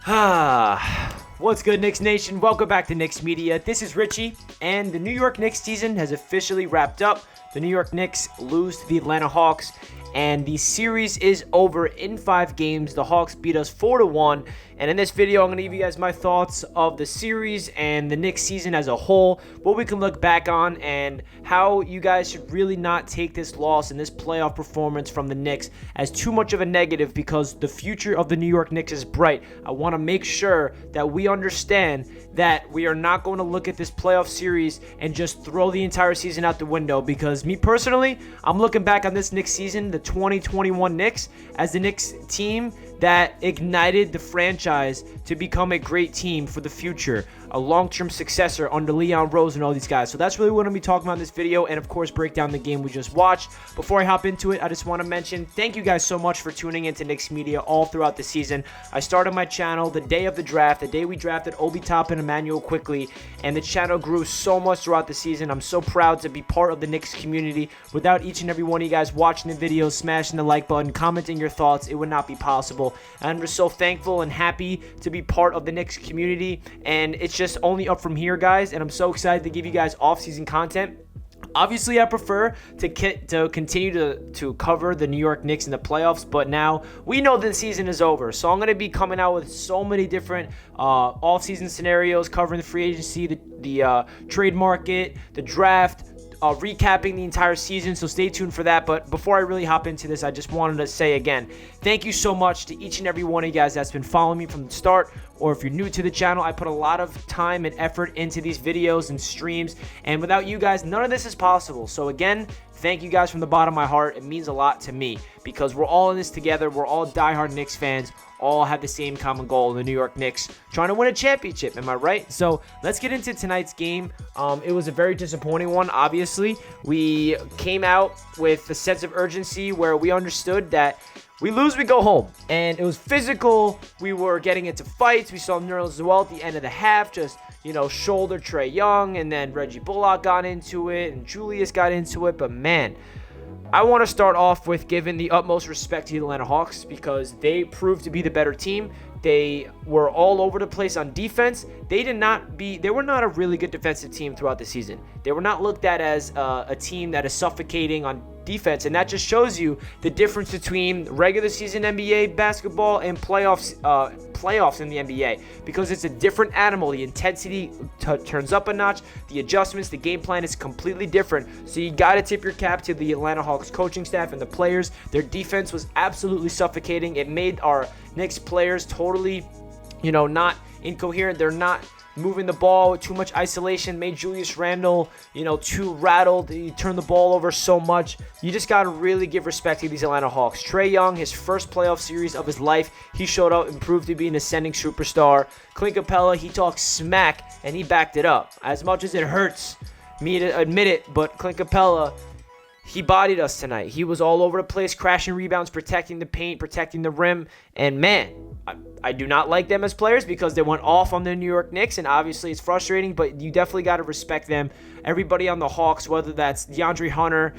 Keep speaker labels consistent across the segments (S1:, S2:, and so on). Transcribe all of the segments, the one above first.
S1: What's good, Knicks Nation? Welcome back to Knicks Media. This is Richie, and the New York Knicks season has officially wrapped up. The New York Knicks lose to the Atlanta Hawks, and the series is over in 5 games. The Hawks beat us 4-1, and in this video, I'm going to give you guys my thoughts of the series and the Knicks season as a whole, what we can look back on, and how you guys should really not take this loss and this playoff performance from the Knicks as too much of a negative, because the future of the New York Knicks is bright. I want to make sure that we understand that we are not going to look at this playoff series and just throw the entire season out the window, because me personally, I'm looking back on this Knicks season, the 2021 Knicks, as the Knicks team that ignited the franchise to become a great team for the future, a long-term successor under Leon Rose and all these guys. So that's really what I'm going to be talking about in this video, and of course break down the game we just watched. Before I hop into it, I just want to mention thank you guys so much for tuning into Knicks Media all throughout the season. I started my channel the day of the draft, the day we drafted Obi Toppin and Emmanuel Quickly, and the channel grew so much throughout the season. I'm so proud to be part of the Knicks community. Without each and every one of you guys watching the videos, smashing the like button, commenting your thoughts, it would not be possible. I'm just so thankful and happy to be part of the Knicks community, and it's just only up from here, guys, and I'm so excited to give you guys off-season content. Obviously, I prefer to continue to cover the New York Knicks in the playoffs, but now we know the season is over. So I'm going to be coming out with so many different off-season scenarios, covering the free agency, the trade market, the draft, recapping the entire season, so stay tuned for that. But before I really hop into this, I just wanted to say again, thank you so much to each and every one of you guys that's been following me from the start, or if you're new to the channel. I put a lot of time and effort into these videos and streams, and without you guys, none of this is possible. So again, thank you guys from the bottom of my heart. It means a lot to me, because we're all in this together. We're all diehard Knicks fans, all have the same common goal, the New York Knicks trying to win a championship. Am I right? So let's get into tonight's game. It was a very disappointing one, obviously. We came out with a sense of urgency where we understood that we lose, we go home. And it was physical. We were getting into fights. We saw Nerlens as well at the end of the half, just, shoulder Trae Young, and then Reggie Bullock got into it, and Julius got into it. But man, I want to start off with giving the utmost respect to the Atlanta Hawks, because they proved to be the better team. They were all over the place on defense. They were not a really good defensive team throughout the season. They were not looked at as a team that is suffocating on defense, and that just shows you the difference between regular season NBA basketball and playoffs in the NBA, because it's a different animal. The intensity turns up a notch, the adjustments, the game plan is completely different. So you got to tip your cap to the Atlanta Hawks coaching staff and the players. Their defense was absolutely suffocating. It made our Knicks players totally, not incoherent. They're not moving the ball with too much isolation, made Julius Randle, too rattled. He turned the ball over so much. You just got to really give respect to these Atlanta Hawks. Trae Young, his first playoff series of his life, he showed up and proved to be an ascending superstar. Clint Capella, he talked smack, and he backed it up. As much as it hurts me to admit it, but Clint Capella, he bodied us tonight. He was all over the place, crashing rebounds, protecting the paint, protecting the rim. And man, I do not like them as players, because they went off on the New York Knicks, and obviously it's frustrating, but you definitely got to respect them. Everybody on the Hawks, whether that's DeAndre Hunter,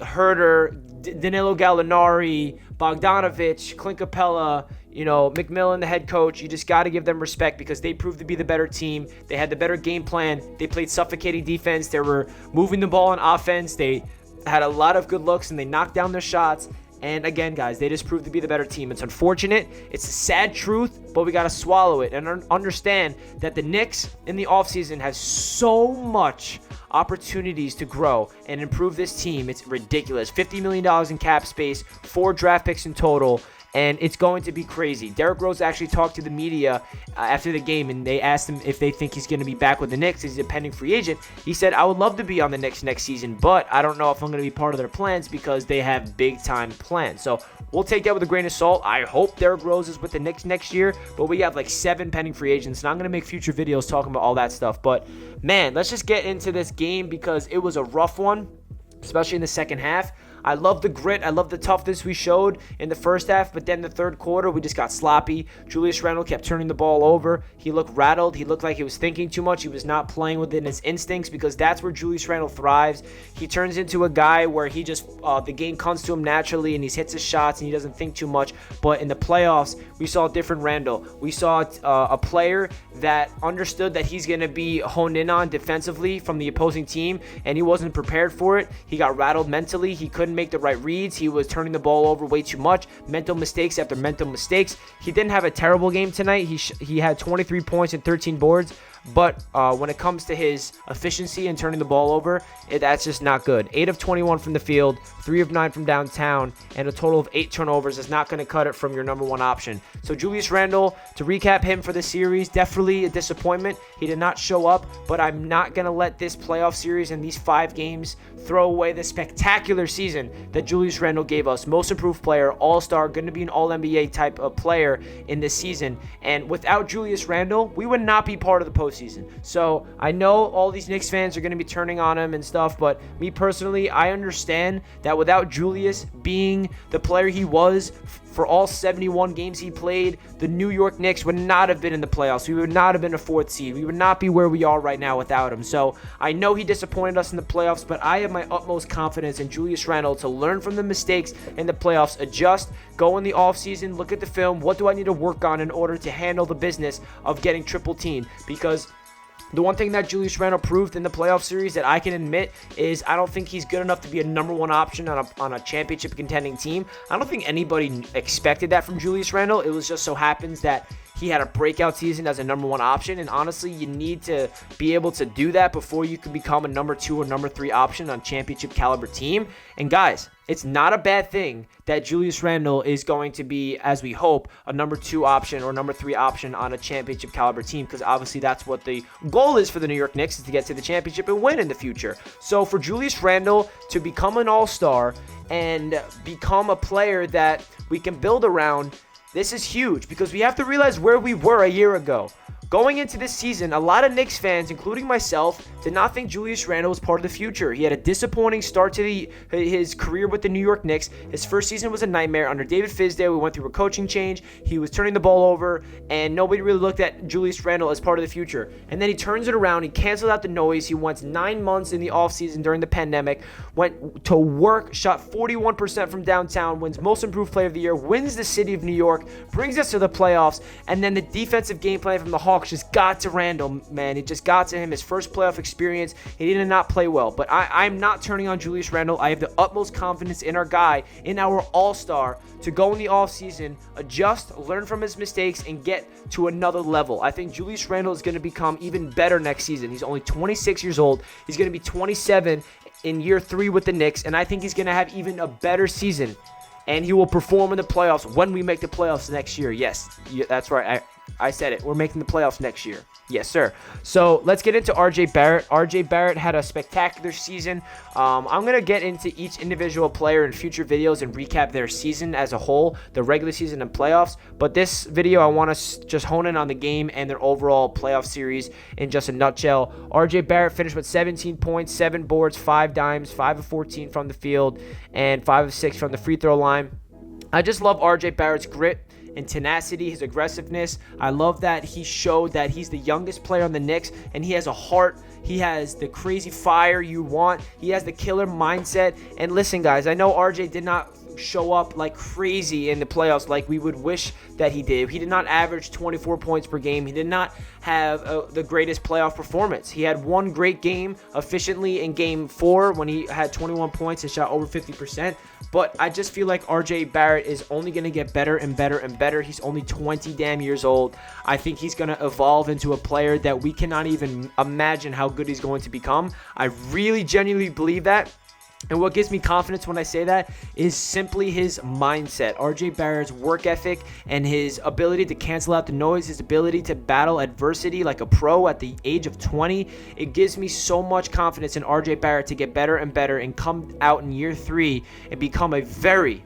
S1: Herter, Danilo Gallinari, Bogdanovich, Clint Capella, McMillan, the head coach, you just got to give them respect, because they proved to be the better team. They had the better game plan. They played suffocating defense. They were moving the ball on offense. They had a lot of good looks, and they knocked down their shots. And again, guys, they just proved to be the better team. It's unfortunate. It's a sad truth, but we got to swallow it and understand that the Knicks in the offseason have so much opportunities to grow and improve this team. It's ridiculous. $50 million in cap space, 4 draft picks in total, and it's going to be crazy. Derrick Rose actually talked to the media after the game, and they asked him if they think he's going to be back with the Knicks. He's a pending free agent. He said, I would love to be on the Knicks next season, but I don't know if I'm going to be part of their plans, because they have big-time plans. So we'll take that with a grain of salt. I hope Derrick Rose is with the Knicks next year, but we have like 7 pending free agents, and I'm going to make future videos talking about all that stuff. But, man, let's just get into this game, because it was a rough one, especially in the second half. I love the grit. I love the toughness we showed in the first half, but then the third quarter, we just got sloppy. Julius Randle kept turning the ball over. He looked rattled. He looked like he was thinking too much. He was not playing within his instincts, because that's where Julius Randle thrives. He turns into a guy where he just, the game comes to him naturally, and he hits his shots, and he doesn't think too much. But in the playoffs, we saw a different Randle. We saw a player that understood that he's going to be honed in on defensively from the opposing team, and he wasn't prepared for it. He got rattled mentally. He couldn't make the right reads. He was turning the ball over way too much. Mental mistakes after mental mistakes. He didn't have a terrible game tonight. He had 23 points and 13 boards. But when it comes to his efficiency and turning the ball over, that's just not good. 8 of 21 from the field, 3 of 9 from downtown, and a total of 8 turnovers is not going to cut it from your number one option. So Julius Randle, to recap him for the series, definitely a disappointment. He did not show up, but I'm not going to let this playoff series and these 5 games throw away the spectacular season that Julius Randle gave us. Most improved player, all-star, going to be an all-NBA type of player in this season. And without Julius Randle, we would not be part of the postseason. So I know all these Knicks fans are going to be turning on him and stuff, but me personally, I understand that without Julius being the player he was for all 71 games he played, the New York Knicks would not have been in the playoffs. We would not have been a 4th seed. We would not be where we are right now without him. So I know he disappointed us in the playoffs, but I have my utmost confidence in Julius Randle to learn from the mistakes in the playoffs, adjust, go in the offseason, look at the film. What do I need to work on in order to handle the business of getting triple teamed? Because the one thing that Julius Randle proved in the playoff series that I can admit is I don't think he's good enough to be a number one option on a championship contending team. I don't think anybody expected that from Julius Randle. It was just so happens that he had a breakout season as a number one option, and honestly, you need to be able to do that before you can become a number 2 or number 3 option on championship caliber team. And guys, it's not a bad thing that Julius Randle is going to be, as we hope, a number 2 option or number 3 option on a championship caliber team, because obviously that's what the goal is for the New York Knicks, is to get to the championship and win in the future. So for Julius Randle to become an all-star and become a player that we can build around, this is huge, because we have to realize where we were a year ago. Going into this season, a lot of Knicks fans, including myself, did not think Julius Randle was part of the future. He had a disappointing start to his career with the New York Knicks. His first season was a nightmare. Under David Fizdale, we went through a coaching change. He was turning the ball over, and nobody really looked at Julius Randle as part of the future. And then he turns it around. He canceled out the noise. He went 9 months in the offseason during the pandemic, went to work, shot 41% from downtown, wins Most Improved Player of the Year, wins the city of New York, brings us to the playoffs, and then the defensive game plan from the Hawks just got to Randle, man. It just got to him. His first playoff experience, he did not play well. But I'm not turning on Julius Randle. I have the utmost confidence in our guy, in our all-star, to go in the offseason, adjust, learn from his mistakes, and get to another level. I think Julius Randle is going to become even better next season. He's only 26 years old. He's going to be 27 in year 3 with the Knicks, and I think he's going to have even a better season. And he will perform in the playoffs when we make the playoffs next year. Yes, that's right. I said it. We're making the playoffs next year. Yes, sir. So let's get into R.J. Barrett. R.J. Barrett had a spectacular season. I'm going to get into each individual player in future videos and recap their season as a whole, the regular season and playoffs. But this video, I want to just hone in on the game and their overall playoff series in just a nutshell. R.J. Barrett finished with 17 points, 7 boards, 5 dimes, 5 of 14 from the field, and 5 of 6 from the free throw line. I just love R.J. Barrett's grit and tenacity, his aggressiveness. I love that he showed that he's the youngest player on the Knicks, and he has a heart. He has the crazy fire you want. He has the killer mindset. And listen, guys, I know RJ did not show up like crazy in the playoffs like we would wish that he did. He did not average 24 points per game. He did not have the greatest playoff performance. He had one great game efficiently in game 4 when he had 21 points and shot over 50%. But I just feel like RJ Barrett is only going to get better and better and better. He's only 20 damn years old. I think he's going to evolve into a player that we cannot even imagine how good he's going to become. I really genuinely believe that. And what gives me confidence when I say that is simply his mindset. RJ Barrett's work ethic and his ability to cancel out the noise, his ability to battle adversity like a pro at the age of 20. It gives me so much confidence in RJ Barrett to get better and better and come out in year 3 and become a very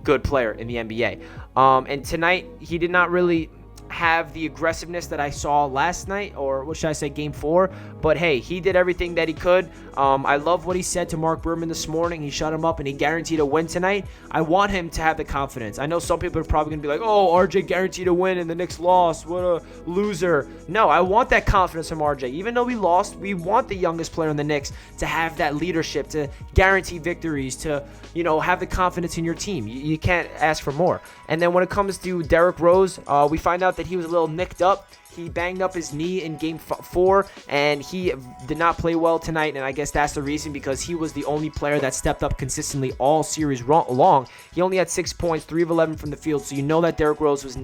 S1: good player in the NBA. And tonight, he did not really have the aggressiveness that I saw last night, or what should I say, game 4. But hey, he did everything that he could. I love what he said to Mark Berman this morning. He shut him up and he guaranteed a win tonight. I want him to have the confidence. I know some people are probably going to be like, oh, RJ guaranteed a win and the Knicks lost. What a loser. No, I want that confidence from RJ. Even though we lost, we want the youngest player in the Knicks to have that leadership, to guarantee victories, to, have the confidence in your team. You can't ask for more. And then when it comes to Derrick Rose, we find out that he was a little nicked up. He banged up his knee in game 4, and he did not play well tonight, and I guess that's the reason, because he was the only player that stepped up consistently all series long. He only had 6 points, 3 of 11 from the field, so you know that Derrick Rose was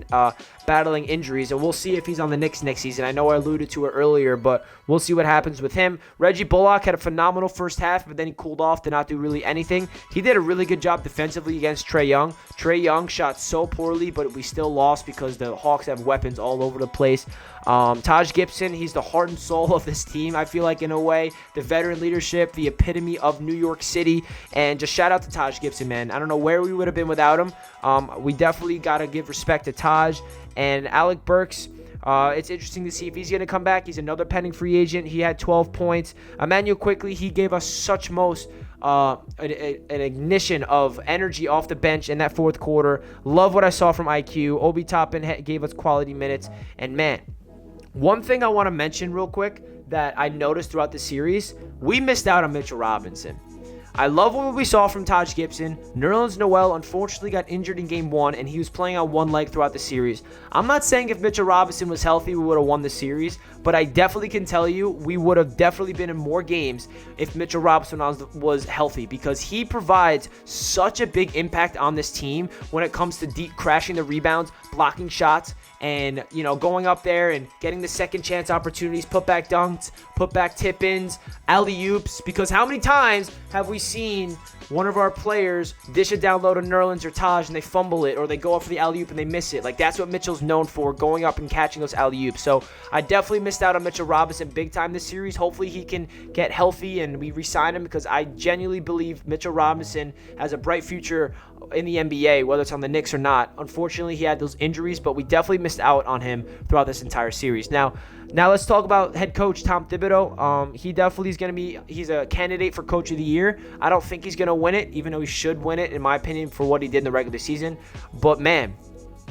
S1: battling injuries, and we'll see if he's on the Knicks next season. I know I alluded to it earlier, but we'll see what happens with him. Reggie Bullock had a phenomenal first half, but then he cooled off, did not do really anything. He did a really good job defensively against Trae Young. Trae Young shot so poorly, but we still lost because the Hawks have weapons all over the place. Taj Gibson, he's the heart and soul of this team, I feel like, in a way. The veteran leadership, the epitome of New York City. And just shout out to Taj Gibson, man. I don't know where we would have been without him. We definitely got to give respect to Taj. And Alec Burks, it's interesting to see if he's going to come back. He's another pending free agent. He had 12 points. Emmanuel Quickley, he gave us such an ignition of energy off the bench in that fourth quarter. Love what I saw from IQ. Obi Toppin gave us quality minutes. And man, one thing I want to mention real quick that I noticed throughout the series, we missed out on Mitchell Robinson. I love what we saw from Taj Gibson. Nerlens Noel unfortunately got injured in game 1, and he was playing on one leg throughout the series. I'm not saying if Mitchell Robinson was healthy, we would have won the series, but I definitely can tell you we would have definitely been in more games if Mitchell Robinson was healthy, because he provides such a big impact on this team when it comes to deep crashing the rebounds, blocking shots, and going up there and getting the second chance opportunities, put back dunks, put back tip-ins, alley-oops. Because how many times have we seen one of our players dish it down low to Nerlens or Taj and they fumble it, or they go up for the alley-oop and they miss it? Like, that's what Mitchell's known for, going up and catching those alley-oops. So I definitely missed out on Mitchell Robinson big time this series. Hopefully he can get healthy and we re-sign him, because I genuinely believe Mitchell Robinson has a bright future in the NBA, whether it's on the Knicks or not. Unfortunately, he had those injuries, but we definitely missed out on him throughout this entire series. Now let's talk about head coach Tom Thibodeau. He definitely is he's a candidate for coach of the year. I don't think he's going to win it, even though he should win it, in my opinion, for what he did in the regular season. But man,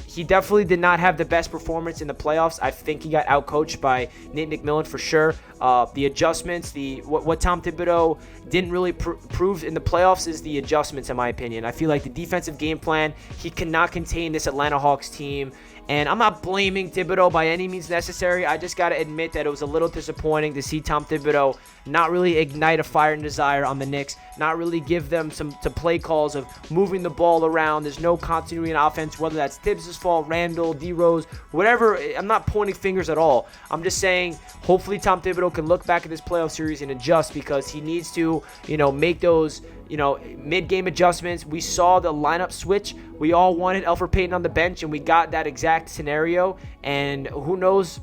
S1: he definitely did not have the best performance in the playoffs. I think he got outcoached by Nate McMillan for sure. The adjustments, what Tom Thibodeau didn't really prove in the playoffs is the adjustments, in my opinion. I feel like the defensive game plan, he cannot contain this Atlanta Hawks team. And I'm not blaming Thibodeau by any means necessary. I just got to admit that it was a little disappointing to see Tom Thibodeau not really ignite a fire and desire on the Knicks, not really give them some play calls of moving the ball around. There's no continuity in offense, whether that's Tibbs' fault, Randle, D-Rose, whatever. I'm not pointing fingers at all. I'm just saying hopefully Tom Thibodeau can look back at this playoff series and adjust, because he needs to, make those mid-game adjustments. We saw the lineup switch. We all wanted Elfrid Payton on the bench, and we got that exact scenario. And who knows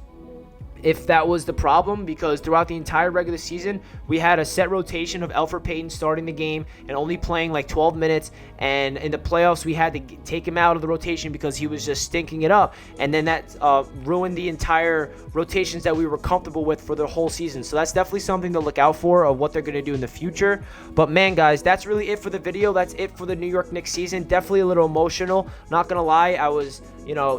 S1: if that was the problem, because throughout the entire regular season, we had a set rotation of Elfrid Payton starting the game and only playing like 12 minutes. And in the playoffs, we had to take him out of the rotation because he was just stinking it up. And then that ruined the entire rotations that we were comfortable with for the whole season. So that's definitely something to look out for of what they're going to do in the future. But man, guys, that's really it for the video. That's it for the New York Knicks season. Definitely a little emotional. Not going to lie, I was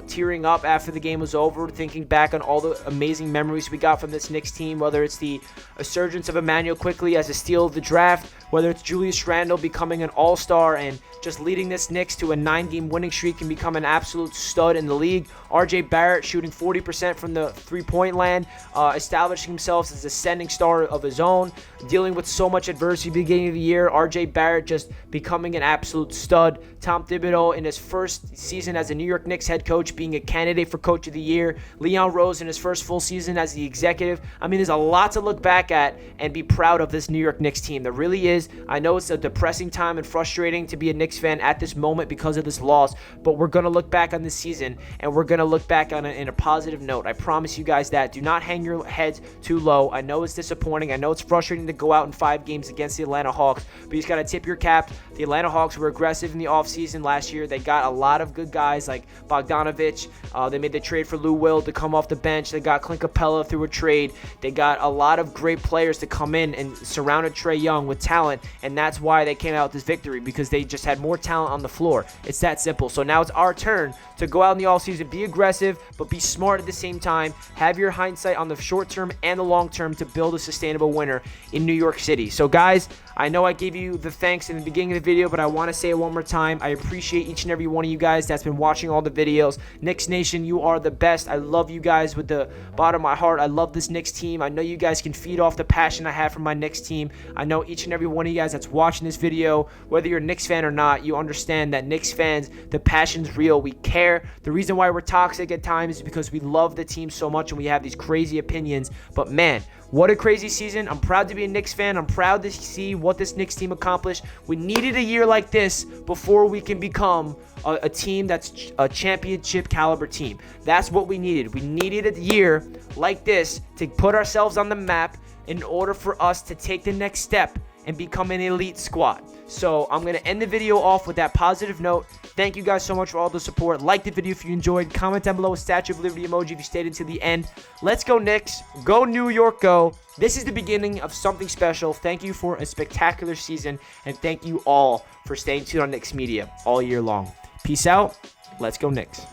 S1: tearing up after the game was over, thinking back on all the amazing memories we got from this Knicks team, whether it's the resurgence of Emmanuel Quickley as a steal of the draft, whether it's Julius Randle becoming an all-star and just leading this Knicks to a 9-game winning streak and become an absolute stud in the league. RJ Barrett shooting 40% from the three-point land, establishing himself as a ascending star of his own, dealing with so much adversity at the beginning of the year. RJ Barrett just becoming an absolute stud. Tom Thibodeau in his first season as a New York Knicks head coach being a candidate for coach of the year. Leon Rose in his first full season season as the executive, I mean, there's a lot to look back at and be proud of this New York Knicks team. There really is. I know it's a depressing time and frustrating to be a Knicks fan at this moment because of this loss, but we're going to look back on this season, and we're going to look back on it in a positive note. I promise you guys that. Do not hang your heads too low. I know it's disappointing. I know it's frustrating to go out in 5 games against the Atlanta Hawks, but you just got to tip your cap. The Atlanta Hawks were aggressive in the offseason last year. They got a lot of good guys like Bogdanovich. They made the trade for Lou Will to come off the bench. They got Clint Capella through a trade. They got a lot of great players to come in and surrounded Trae Young with talent, and that's why they came out with this victory, because they just had more talent on the floor. It's that simple. So now it's our turn to go out in the offseason, be aggressive, but be smart at the same time. Have your hindsight on the short term and the long term to build a sustainable winner in New York City. So guys, I know I gave you the thanks in the beginning of the video, but I want to say it one more time. I appreciate each and every one of you guys that's been watching all the videos. Knicks Nation, you are the best. I love you guys with the bottom of my heart. I love this Knicks team. I know you guys can feed off the passion I have for my Knicks team. I know each and every one of you guys that's watching this video, whether you're a Knicks fan or not, you understand that Knicks fans, the passion's real. We care. The reason why we're toxic at times is because we love the team so much and we have these crazy opinions. But man, what a crazy season. I'm proud to be a Knicks fan. I'm proud to see what this Knicks team accomplished. We needed a year like this before we can become a team that's a championship caliber team. That's what we needed. We needed a year like this to put ourselves on the map in order for us to take the next step and become an elite squad. So I'm going to end the video off with that positive note. Thank you guys so much for all the support. Like the video if you enjoyed. Comment down below a Statue of Liberty emoji if you stayed until the end. Let's go Knicks. Go New York, go. This is the beginning of something special. Thank you for a spectacular season, and thank you all for staying tuned on Knicks Media all year long. Peace out. Let's go Knicks.